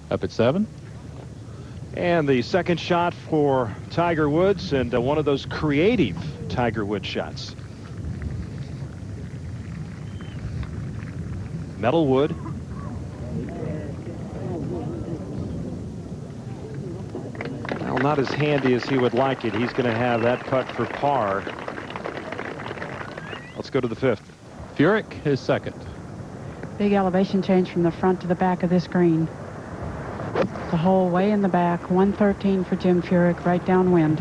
Up at 7. And the second shot for Tiger Woods, and one of those creative Tiger Woods shots. Metal wood. Well, not as handy as he would like it. He's going to have that putt for par. Let's go to the 5th. Furyk, his second. Big elevation change from the front to the back of this green. The hole way in the back, 113 for Jim Furyk, right downwind.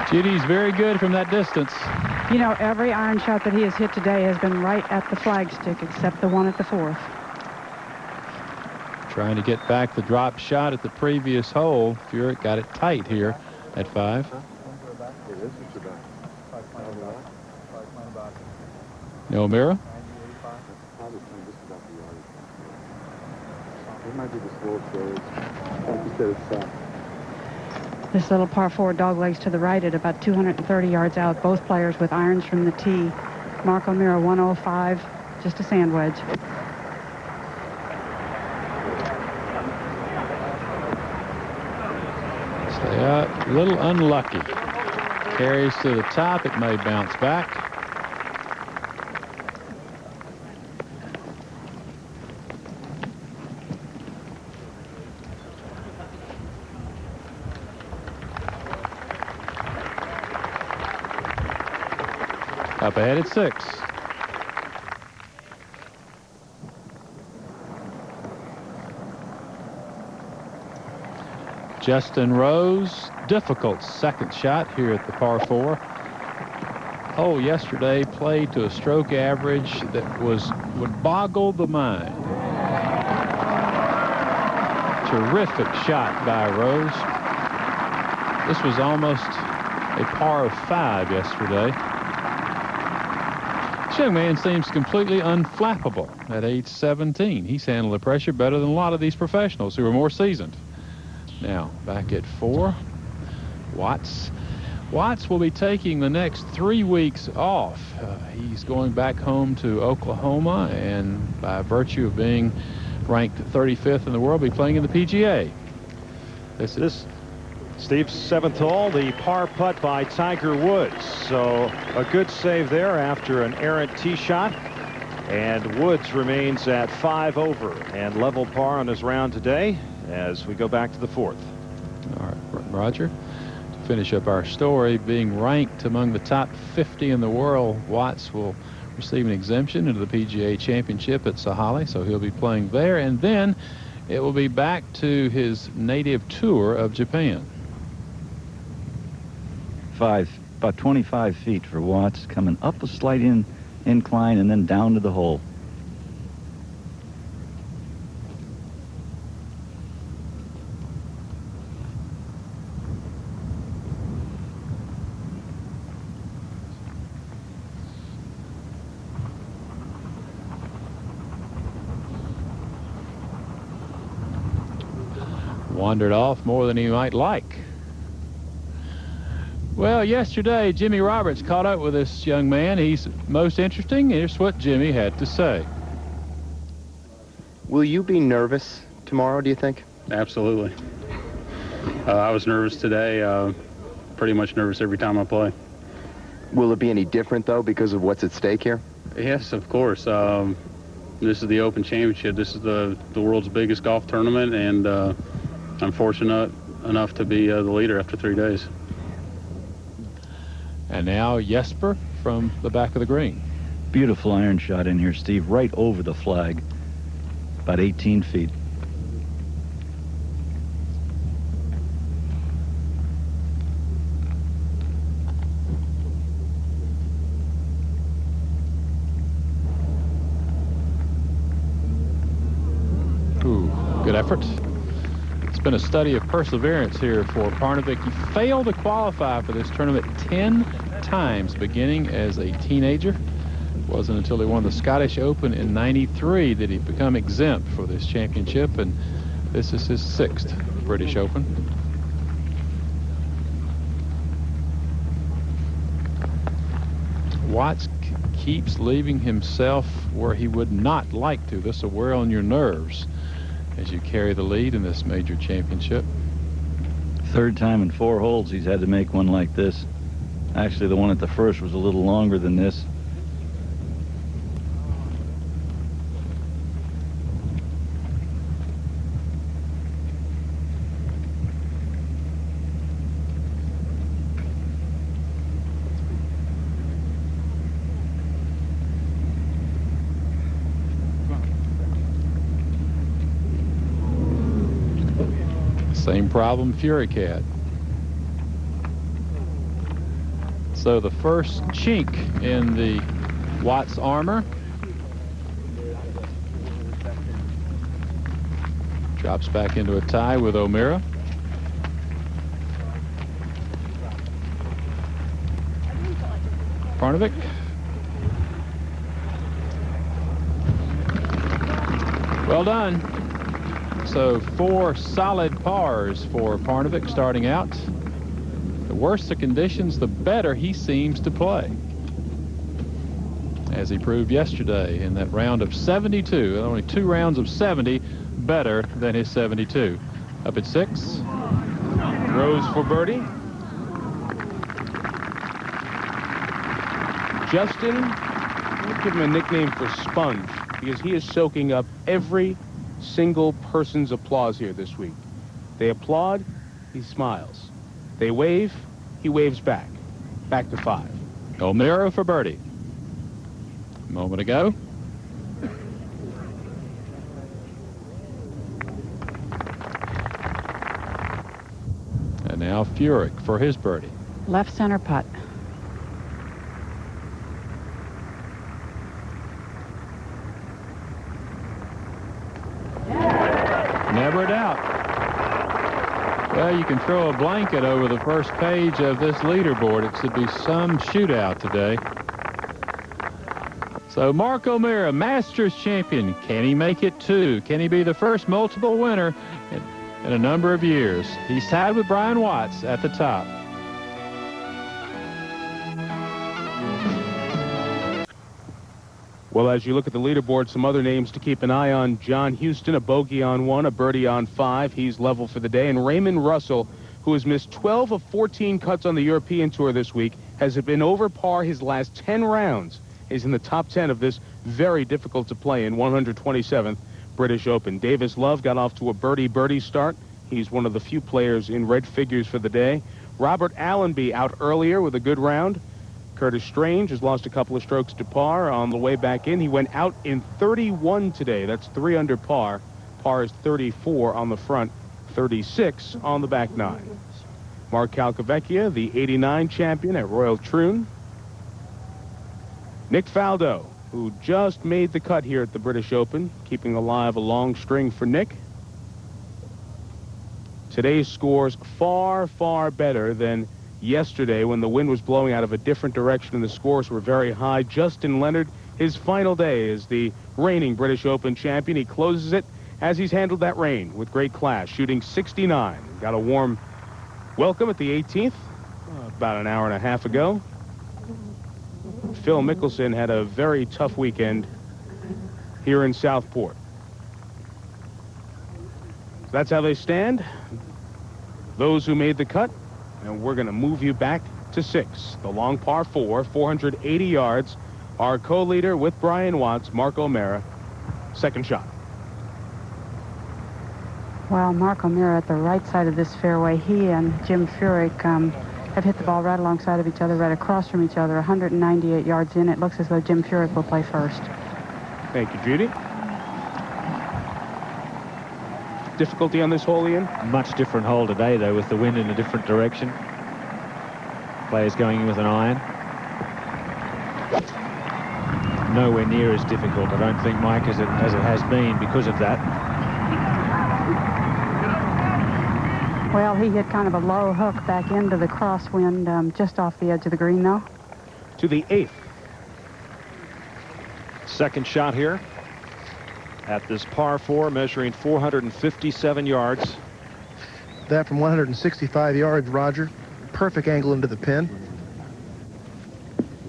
Judy's very good from that distance. You know, every iron shot that he has hit today has been right at the flagstick, except the one at the 4th. Trying to get back the drop shot at the previous hole. Furyk got it tight here at 5. No mirror. This little par 4 doglegs to the right at about 230 yards out. Both players with irons from the tee. Mark O'Meara 105, just a sand wedge. Stay up, a little unlucky. Carries to the top, it may bounce back. Up ahead at 6. Justin Rose, difficult second shot here at the par 4. Hole yesterday played to a stroke average that would boggle the mind. Terrific shot by Rose. This was almost a par of 5 yesterday. This young man seems completely unflappable at age 17. He's handled the pressure better than a lot of these professionals who are more seasoned. Now, back at 4, Watts. Watts will be taking the next 3 weeks off. He's going back home to Oklahoma, and by virtue of being ranked 35th in the world, be playing in the PGA. This is Steve's 7th hole, the par putt by Tiger Woods. So a good save there after an errant tee shot. And Woods remains at 5 over and level par on his round today as we go back to the 4th. All right, Roger. To finish up our story, being ranked among the top 50 in the world, Watts will receive an exemption into the PGA Championship at Sahalee, so he'll be playing there. And then it will be back to his native tour of Japan. About 25 feet for Watts, coming up a slight incline and then down to the hole. Wandered off more than he might like. Well, yesterday, Jimmy Roberts caught up with this young man. He's most interesting. Here's what Jimmy had to say. Will you be nervous tomorrow, do you think? Absolutely. I was nervous today. Pretty much nervous every time I play. Will it be any different, though, because of what's at stake here? Yes, of course. This is the Open Championship. This is the world's biggest golf tournament, and I'm fortunate enough to be the leader after 3 days. And now Jesper from the back of the green. Beautiful iron shot in here, Steve, right over the flag, about 18 feet. Ooh, good effort. It's been a study of perseverance here for Parnevik. He failed to qualify for this tournament 10 times beginning as a teenager. It wasn't until he won the Scottish Open in '93 that he became exempt for this championship, and this is his 6th British Open. Watts keeps leaving himself where he would not like to. This will wear on your nerves as you carry the lead in this major championship. Third time in 4 holes he's had to make one like this. Actually, the one at the first was a little longer than this. Same problem Furyk had. So the first chink in the Watts armor. Drops back into a tie with O'Meara. Parnevik. Well done. So 4 solid pars for Parnevik starting out. The worse the conditions, the better he seems to play, as he proved yesterday in that round of 72. Only 2 rounds of 70 better than his 72. Up at 6. Throws for birdie. Justin, we'll give him a nickname for Sponge because he is soaking up every single person's applause here this week. They applaud, he smiles. They wave, he waves back. Back to 5. O'Meara for birdie. A moment ago. And now Furyk for his birdie. Left center putt. Never a doubt. Well, you can throw a blanket over the first page of this leaderboard. It should be some shootout today. So Mark O'Meara, Masters champion. Can he make it 2? Can he be the first multiple winner in a number of years? He's tied with Brian Watts at the top. Well, as you look at the leaderboard, some other names to keep an eye on. John Houston, a bogey on 1, a birdie on 5. He's level for the day. And Raymond Russell, who has missed 12 of 14 cuts on the European Tour this week, has been over par his last 10 rounds, is in the top 10 of this very difficult to play in 127th British Open. Davis Love got off to a birdie start. He's one of the few players in red figures for the day. Robert Allenby out earlier with a good round. Curtis Strange has lost a couple of strokes to par on the way back in. He went out in 31 today. That's 3 under par. Par is 34 on the front, 36 on the back 9. Mark Calcavecchia, the 89 champion at Royal Troon. Nick Faldo, who just made the cut here at the British Open, keeping alive a long string for Nick. Today's scores far, far better than yesterday when the wind was blowing out of a different direction and the scores were very high. Justin Leonard, his final day as the reigning British Open champion. He closes it as he's handled that rain with great class, shooting 69. Got a warm welcome at the 18th about an hour and a half ago. Phil Mickelson had a very tough weekend here in Southport. So that's how they stand. Those who made the cut. And we're going to move you back to 6. The long par 4, 480 yards. Our co-leader with Brian Watts, Mark O'Meara. Second shot. Well, Mark O'Meara at the right side of this fairway. He and Jim Furyk have hit the ball right alongside of each other, right across from each other, 198 yards in. It looks as though Jim Furyk will play first. Thank you, Judy. Difficulty on this hole, Ian? Much different hole today, though, with the wind in a different direction. Players going in with an iron. Nowhere near as difficult, I don't think, Mike, as it has been because of that. Well, he hit kind of a low hook back into the crosswind just off the edge of the green, though. To the 8th. Second shot here at this par 4, measuring 457 yards. That from 165 yards, Roger. Perfect angle into the pin.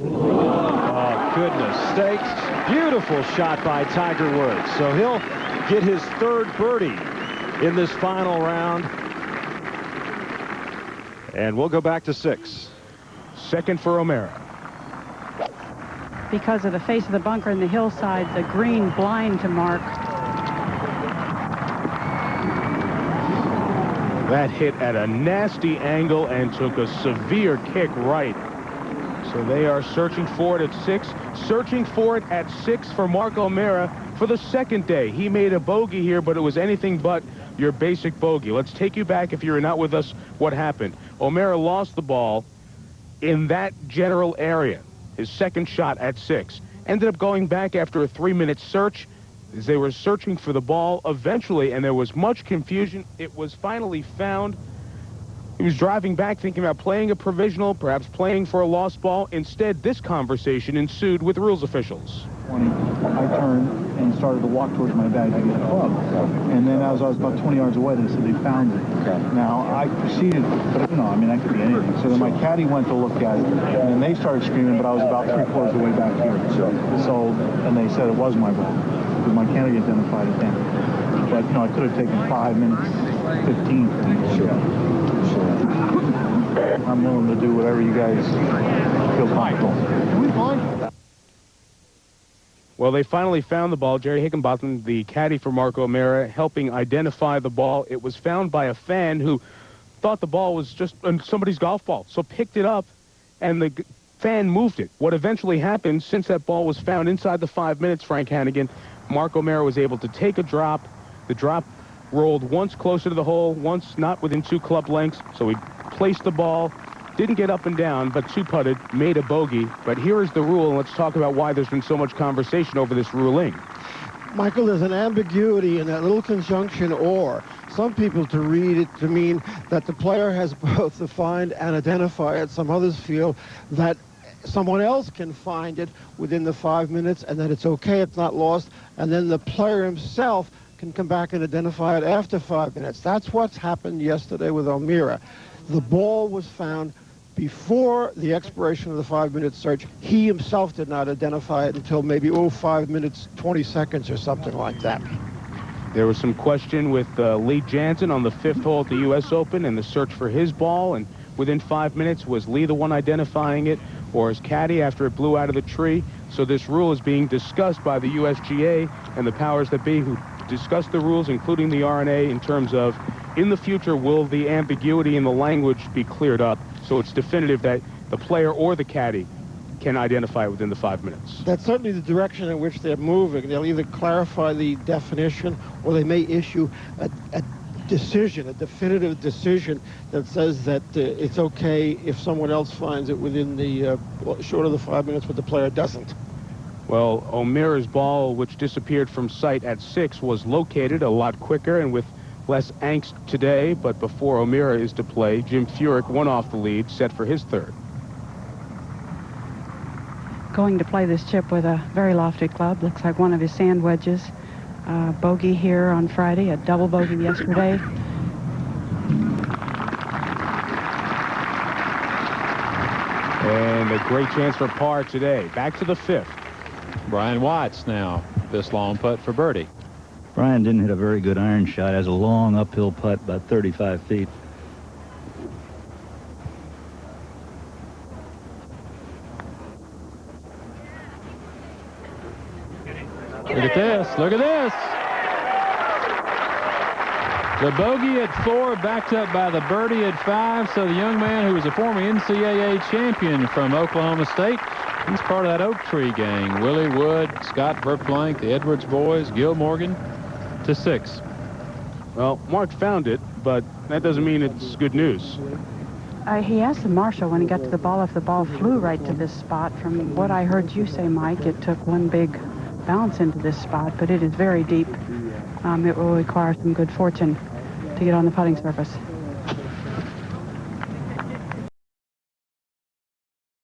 Oh, goodness. mistake. Beautiful shot by Tiger Woods. So he'll get his third birdie in this final round. And we'll go back to 6. Second for O'Meara. Because of the face of the bunker and the hillside, the green blind to Mark. That hit at a nasty angle and took a severe kick right. So they are searching for it at 6. Searching for it at 6 for Mark O'Meara for the second day. He made a bogey here, but it was anything but your basic bogey. Let's take you back, if you're not with us, what happened. O'Meara lost the ball in that general area. His second shot at 6. Ended up going back after a 3-minute search. As they were searching for the ball eventually, and there was much confusion, it was finally found. He was driving back thinking about playing a provisional, perhaps playing for a lost ball. Instead, this conversation ensued with rules officials. I turned and started to walk towards my bag to get a club. And then as I was about 20 yards away, they said they found it. Now, I proceeded, but you know, I mean, that could be anything. So then my caddy went to look at it, and then they started screaming, but I was about 3/4 of the way back here. So, and they said it was my ball, because my caddy identified it then. But, you know, I could have taken 5 minutes, 15. I'm willing to do whatever you guys feel comfortable. Can we find? Well, they finally found the ball. Jerry Higginbotham, the caddy for Mark O'Meara, helping identify the ball. It was found by a fan who thought the ball was just somebody's golf ball, so picked it up, and the fan moved it. What eventually happened, since that ball was found inside the 5 minutes, Frank Hannigan, Mark O'Meara was able to take a drop. The drop rolled once closer to the hole, once not within 2 club lengths, so he placed the ball, didn't get up and down, but 2-putted, made a bogey. But here is the rule, and let's talk about why there's been so much conversation over this ruling. Michael, there's an ambiguity in that little conjunction or. Some people to read it to mean that the player has both to find and identify it. Some others feel that someone else can find it within the 5 minutes and that it's okay, it's not lost, and then the player himself can come back and identify it after 5 minutes. That's what's happened yesterday with O'Meara. The ball was found before the expiration of the 5-minute search. He himself did not identify it until maybe 5 minutes, 20 seconds or something like that. There was some question with Lee Janzen on the 5th hole at the U.S. Open and the search for his ball, and within 5 minutes, was Lee the one identifying it, or his caddy after it blew out of the tree? So this rule is being discussed by the USGA and the powers that be who discuss the rules, including the R&A, in terms of, in the future, will the ambiguity in the language be cleared up so it's definitive that the player or the caddy can identify it within the 5 minutes? That's certainly the direction in which they're moving. They'll either clarify the definition or they may issue a decision, a definitive decision that says that it's okay if someone else finds it within the short of the 5 minutes, but the player doesn't. Well, O'Meara's ball, which disappeared from sight at 6, was located a lot quicker and with less angst today. But before O'Meara is to play, Jim Furyk won off the lead, set for his third. Going to play this chip with a very lofty club. Looks like one of his sand wedges. Bogey here on Friday, a double bogey yesterday. And a great chance for par today. Back to the 5th. Brian Watts now, this long putt for birdie. Brian didn't hit a very good iron shot. Has a long uphill putt, about 35 feet. Look at this. Look at this. The bogey at 4, backed up by the birdie at 5. So the young man who was a former NCAA champion from Oklahoma State, he's part of that Oak Tree gang. Willie Wood, Scott Verplank, the Edwards boys, Gil Morgan, to 6. Well, Mark found it, but that doesn't mean it's good news. He asked the marshal when he got to the ball if the ball flew right to this spot. From what I heard you say, Mike, it took one big bounce into this spot, but it is very deep. It will require some good fortune to get on the putting surface.